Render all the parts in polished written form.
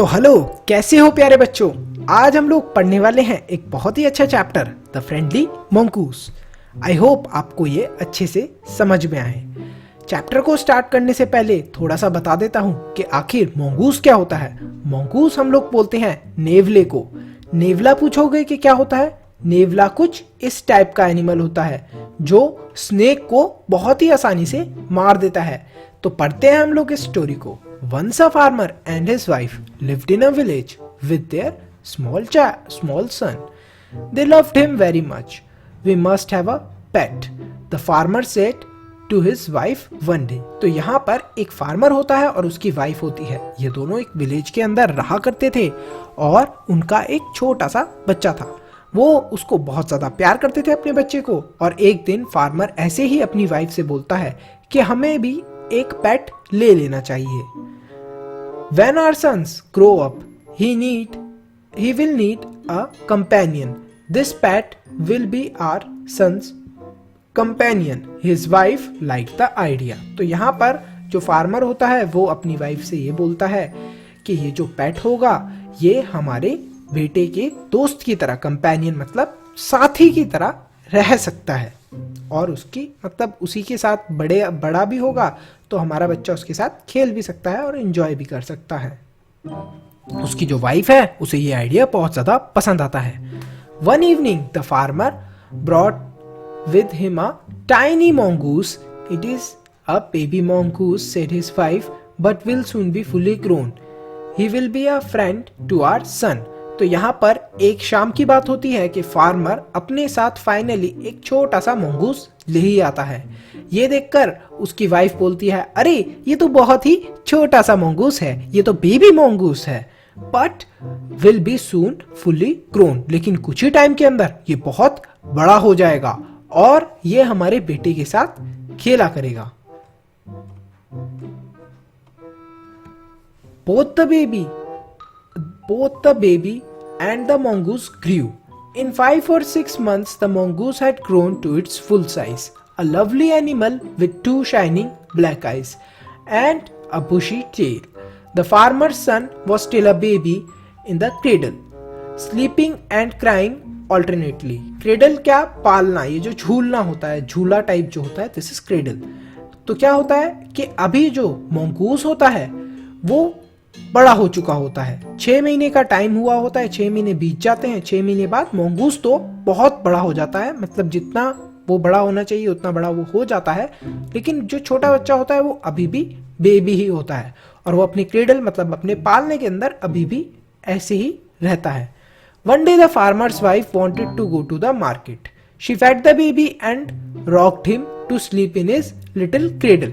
तो हेलो, कैसे हो प्यारे बच्चों। आज हम लोग पढ़ने वाले हैं एक बहुत ही अच्छा chapter, the friendly mongoose. I hope आपको ये अच्छे से समझ में आए। चैप्टर को स्टार्ट करने से पहले थोड़ा सा बता देता हूँ कि आखिर मंगूस क्या होता है। मंगूस हम लोग बोलते हैं नेवले को। नेवला पूछोगे कि क्या होता है। नेवला कुछ इस टाइप का एनिमल होता है जो स्नेक को बहुत ही आसानी से मार देता है। तो पढ़ते हैं हम लोग इस स्टोरी को। Once a farmer and his wife lived in a village with their small son. They loved him very much. We must have a pet, the farmer said to his wife one day. तो यहाँ पर एक farmer होता है और उसकी wife होती है। ये दोनों एक विलेज के अंदर रहा करते थे और उनका एक छोटा सा बच्चा था। वो उसको बहुत ज्यादा प्यार करते थे अपने बच्चे को। और एक दिन फार्मर ऐसे ही अपनी वाइफ से बोलता है कि हमें भी एक पेट ले लेना चाहिए। When our sons grow up, he will need a companion. This pet will be our son's companion. His wife liked the idea. तो यहाँ पर जो फार्मर होता है वो अपनी वाइफ से ये बोलता है कि ये जो पेट होगा ये हमारे बेटे के दोस्त की तरह, कंपेनियन मतलब साथी की तरह रह सकता है और उसकी मतलब उसी के साथ बड़ा भी होगा तो हमारा बच्चा उसके साथ खेल भी सकता है और एंजॉय भी कर सकता है। उसकी जो वाइफ है उसे ये आइडिया बहुत ज्यादा पसंद आता है। One evening the farmer brought with him a tiny mongoose. It is a baby mongoose, said his wife, but will soon be fully grown. He will be a friend to our son. तो यहाँ पर एक शाम की बात होती है कि फार्मर अपने साथ फाइनली एक छोटा सा मंगूस ले ही आता है। ये देखकर उसकी वाइफ बोलती है, अरे ये तो बहुत ही छोटा सा मंगूस है, ये तो बेबी मंगूस है, but will be soon fully grown. लेकिन कुछ ही टाइम के अंदर ये बहुत बड़ा हो जाएगा और ये हमारे बेटे के साथ खेला करेगा। Both the baby and the mongoose grew. In 5 or 6 months, the mongoose had grown to its full size, a lovely animal with 2 shining black eyes and a bushy tail. The farmer's son was still a baby in the cradle, sleeping and crying alternately. Cradle क्या? पालना, ये जो झूलना होता है, झूला type जो होता है, this is cradle. तो क्या होता है कि अभी जो mongoose होता है वो बड़ा हो चुका होता है। 6 महीने का टाइम हुआ होता है, 6 महीने बीत जाते हैं। 6 महीने बाद मंगूस तो बहुत बड़ा हो जाता है, मतलब जितना वो बड़ा होना चाहिए उतना बड़ा वो हो जाता है। लेकिन जो छोटा बच्चा होता है वो अभी भी बेबी ही होता है और वो अपने क्रेडल मतलब अपने पालने के अंदर अभी भी ऐसे ही रहता है। One day the farmer's wife wanted to go to the market. She fed the baby and rocked him to sleep in his little cradle.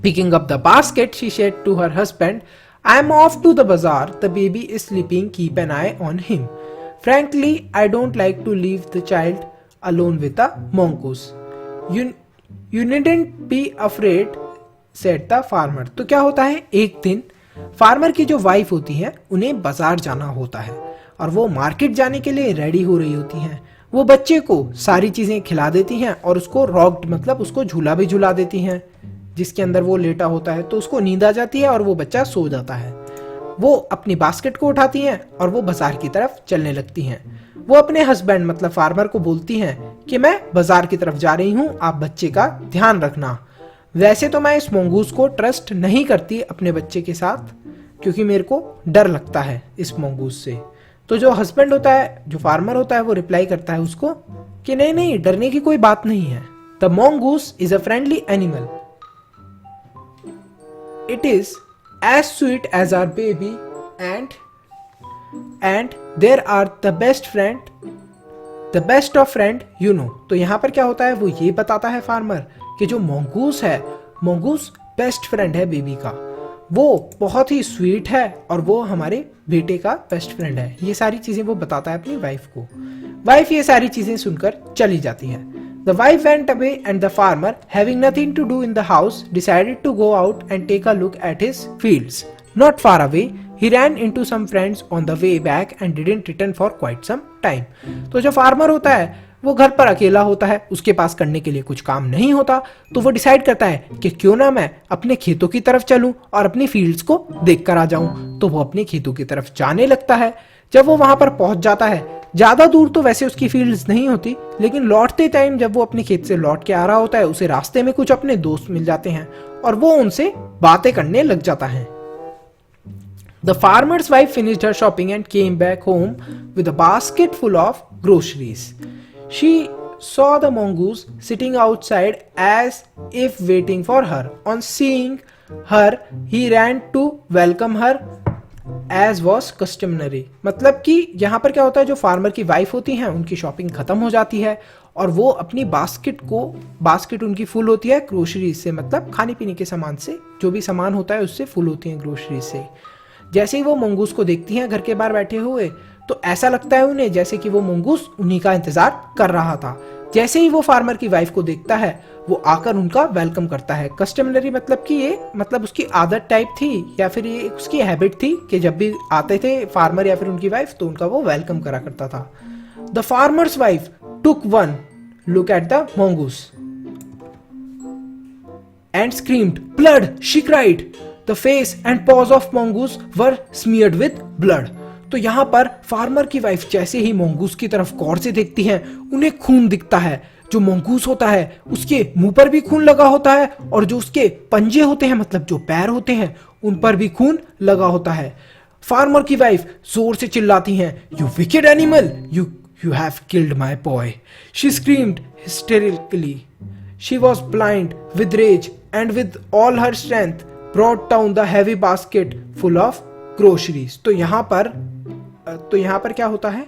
Picking up the basket, she said to her husband, I am off to the bazaar. The baby is sleeping. Keep an eye on him. Frankly, I don't like to leave the child alone with a mongoose. You needn't be afraid, said the farmer. तो क्या होता है, एक दिन farmer की जो wife होती है उन्हें बाजार जाना होता है और वो मार्केट जाने के लिए रेडी हो रही होती हैं। वो बच्चे को सारी चीजें खिला देती हैं और उसको रॉक्ड मतलब उसको झूला भी झूला देती हैं जिसके अंदर वो लेटा होता है। तो उसको नींद आ जाती है और वो बच्चा सो जाता है। वो अपनी बास्केट को उठाती हैं और वो बाजार की तरफ चलने लगती हैं। वो अपने हस्बैंड मतलब फार्मर को बोलती हैं कि मैं बाजार की तरफ जा रही हूँ, आप बच्चे का ध्यान रखना। वैसे तो मैं इस मंगूस को ट्रस्ट नहीं करती अपने बच्चे के साथ क्योंकि मेरे को डर लगता है इस मंगूस से। तो जो हस्बैंड होता है, जो फार्मर होता है, वो रिप्लाई करता है उसको कि नहीं नहीं, डरने की कोई बात नहीं है। The mongoose is a friendly animal. It is as sweet as our baby and there are the best of friend you know. तो यहाँ पर क्या होता है, वो ये बताता है फार्मर कि जो मंगूस है, मंगूस बेस्ट फ्रेंड है बेबी का, वो बहुत ही स्वीट है और वो हमारे बेटे का बेस्ट फ्रेंड है। ये सारी चीजें वो बताता है अपनी वाइफ को। वाइफ ये सारी चीजें सुनकर चली जाती है। The wife went away and the farmer, having nothing to do in the house, decided to go out and take a look at his fields. Not far away, he ran into some friends on the way back and didn't return for quite some time. तो जो farmer होता है वो घर पर अकेला होता है, उसके पास करने के लिए कुछ काम नहीं होता, तो वो डिसाइड करता है कि क्यों ना मैं अपने खेतों की तरफ चलूं और अपनी फील्ड्स को देख कर आ जाऊं। तो वो अपने खेतों की तरफ जाने लगता है। जब वो वहां पर पहुंच जाता है, ज्यादा दूर तो वैसे उसकी फील्ड्स नहीं होती, लेकिन लौटते टाइम जब वो अपने खेत से लौट के आ रहा होता है, उसे रास्ते में कुछ अपने दोस्त मिल जाते हैं और वो उनसे बातें करने लग जाता है। The farmer's wife finished her shopping and came back home with a basket full of groceries. She saw the mongoose sitting outside as if waiting for her. On seeing her, he ran to welcome her as was customary. मतलब कि यहाँ पर क्या होता है, जो farmer की wife होती हैं उनकी शॉपिंग खत्म हो जाती है और वो अपनी बास्केट उनकी फुल होती है ग्रोसरीज से, मतलब खाने पीने के सामान से, जो भी सामान होता है उससे फुल होती है ग्रोसरीज से। जैसे ही वो मंगूस को देखती हैं घर के बाहर बैठे हुए, तो ऐसा लगता है उन्हें जैसे कि वो मंगूस उन्हीं का इंतजार कर रहा था। जैसे ही वो फार्मर की वाइफ को देखता है, वो आकर उनका वेलकम करता है। कस्टमरी मतलब कि ये मतलब उसकी आदत टाइप थी या फिर ये उसकी हैबिट थी कि जब भी आते थे फार्मर या फिर उनकी वाइफ, तो उनका वो वेलकम करा करता था। The farmer's wife took one look at the mongoose and screamed, "Blood!" she cried. The face and paws of mongoose were smeared with blood. तो यहाँ पर फार्मर की वाइफ जैसे ही मंगूस की तरफ गौर से देखती हैं, उन्हें खून दिखता है। जो मंगूस होता है उसके मुंह पर भी खून लगा होता है और जो उसके पंजे होते हैं, मतलब जो पैर होते हैं, उन पर भी खून लगा होता है। फार्मर की वाइफ जोर से चिल्लाती हैं, "You wicked animal! You have killed my boy!" She screamed hysterically. She was blind with rage and with all her strength brought down the heavy basket full of groceries. तो यहाँ पर क्या होता है,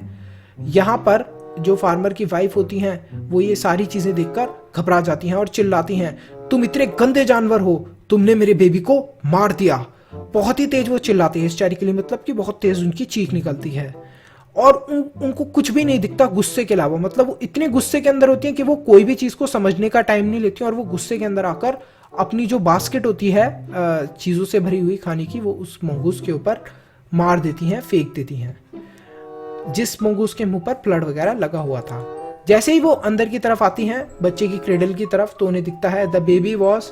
यहाँ पर जो फार्मर की वाइफ होती हैं वो ये सारी चीजें देखकर घबरा जाती हैं और चिल्लाती हैं, "तुम इतने गंदे जानवर हो, तुमने मेरे बेबी को मार दिया।" बहुत ही तेज वो चिल्लाती है, हिस्टेरिकली मतलब कि बहुत तेज उनकी चीख निकलती है और उनको कुछ भी नहीं दिखता गुस्से के अलावा। मतलब वो इतने गुस्से के अंदर होती हैं कि वो कोई भी चीज़ को समझने का टाइम नहीं लेती और वो गुस्से के अंदर आकर अपनी जो बास्केट होती है चीज़ों से भरी हुई खाने की, वो उस मंगूस के ऊपर मार देती हैं, फेंक देती हैं, जिस मंगूस के मुंह पर ब्लड वगैरह लगा हुआ था। जैसे ही वो अंदर की तरफ आती हैं बच्चे की क्रेडल की तरफ, तो उन्हें दिखता है the baby was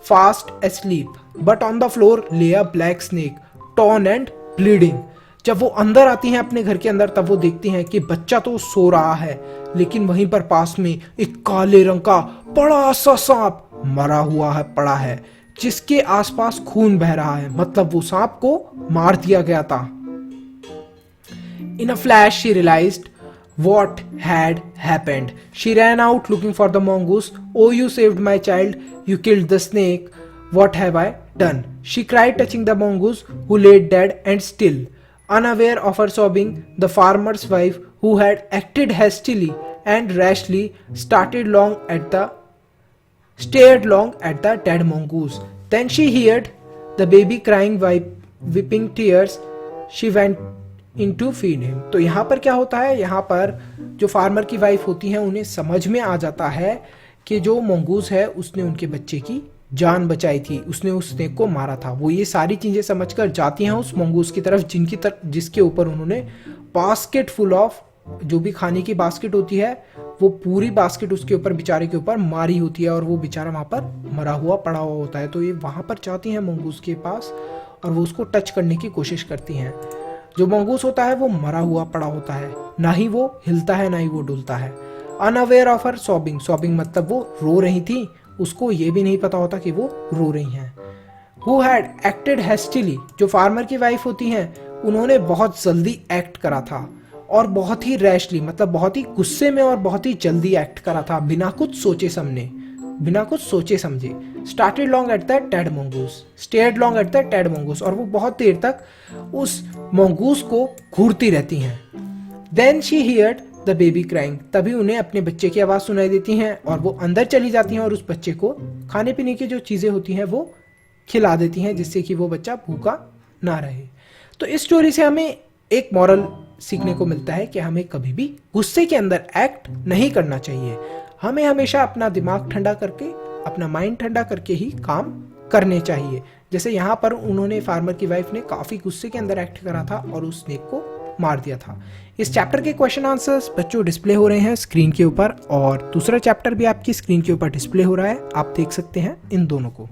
fast asleep but on the floor lay a black snake torn and bleeding. जब वो अंदर आती हैं अपने घर के अंदर, तब वो देखती हैं कि बच्चा तो सो रहा है, लेकिन वहीं पर पास में एक काले रंग का बड़ा सा सांप मरा हुआ है पड़ा है, जिसके आसपास खून बह रहा है। मतलब वो सांप को मार दिया गया था। In a flash, she realized what had happened. She ran out looking for the mongoose. "Oh, you saved my child. You killed the snake. What have I done?" she cried, touching the mongoose, who lay dead and still. Unaware of her sobbing, the farmer's wife, who had acted hastily and rashly, stared long at the dead mongoose. Then she heard the baby crying, weeping tears. She went in to feed him. तो यहाँ पर क्या होता है, यहाँ पर जो farmer की वाइफ होती हैं उन्हें समझ में आ जाता है कि जो मंगूस है उसने उनके बच्चे की जान बचाई थी, उसने उस स्नेक को मारा था। वो ये सारी चीजें समझकर जाती हैं उस मंगूस की तरफ जिसके ऊपर उन्होंने बास्केट फुल ऑफ, जो भी खाने की बास्केट होती है, वो पूरी बास्केट उसके ऊपर, बेचारे के ऊपर मारी होती है और वो बेचारा वहां पर मरा हुआ पड़ा हुआ होता है। तो ये वहां पर जाती हैं मंगूस के पास और वो उसको टच करने की कोशिश करती हैं। जो मंगूस होता है वो मरा हुआ पड़ा होता है, ना ही वो हिलता है ना ही वो डुलता है। अनअवेयर ऑफ हर सॉबिंग मतलब वो रो रही थी, उसको ये भी नहीं पता होता कि वो रो रही हैं। Who had acted hastily, जो फार्मर की वाइफ होती हैं उन्होंने बहुत जल्दी एक्ट करा था और बहुत ही रैशली मतलब बहुत ही गुस्से में और बहुत ही जल्दी एक्ट करा था, बिना कुछ सोचे समझे। Started long at the dead mongoose, stared long at the dead mongoose, और वो बहुत देर तक उस मंगूस को घूरती रहती हैं। Then she heard the baby crying, तभी उन्हें अपने बच्चे की आवाज सुनाई देती हैं और वो अंदर चली जाती हैं और उस बच्चे को खाने पीने की जो चीजें होती हैं वो खिला देती हैं, जिससे कि वो बच्चा भूखा ना रहे। तो इस स्टोरी से हमें एक मॉरल सीखने को मिलता है कि हमें कभी भी गुस्से के अंदर एक्ट नहीं करना चाहिए। हमें हमेशा अपना दिमाग ठंडा करके, अपना माइंड ठंडा करके ही काम करने चाहिए। जैसे यहाँ पर उन्होंने, फार्मर की वाइफ ने काफी गुस्से के अंदर एक्ट करा था और उस स्नेक को मार दिया था। इस चैप्टर के क्वेश्चन आंसर्स बच्चों डिस्प्ले हो रहे हैं स्क्रीन के ऊपर, और दूसरा चैप्टर भी आपकी स्क्रीन के ऊपर डिस्प्ले हो रहा है, आप देख सकते हैं इन दोनों को।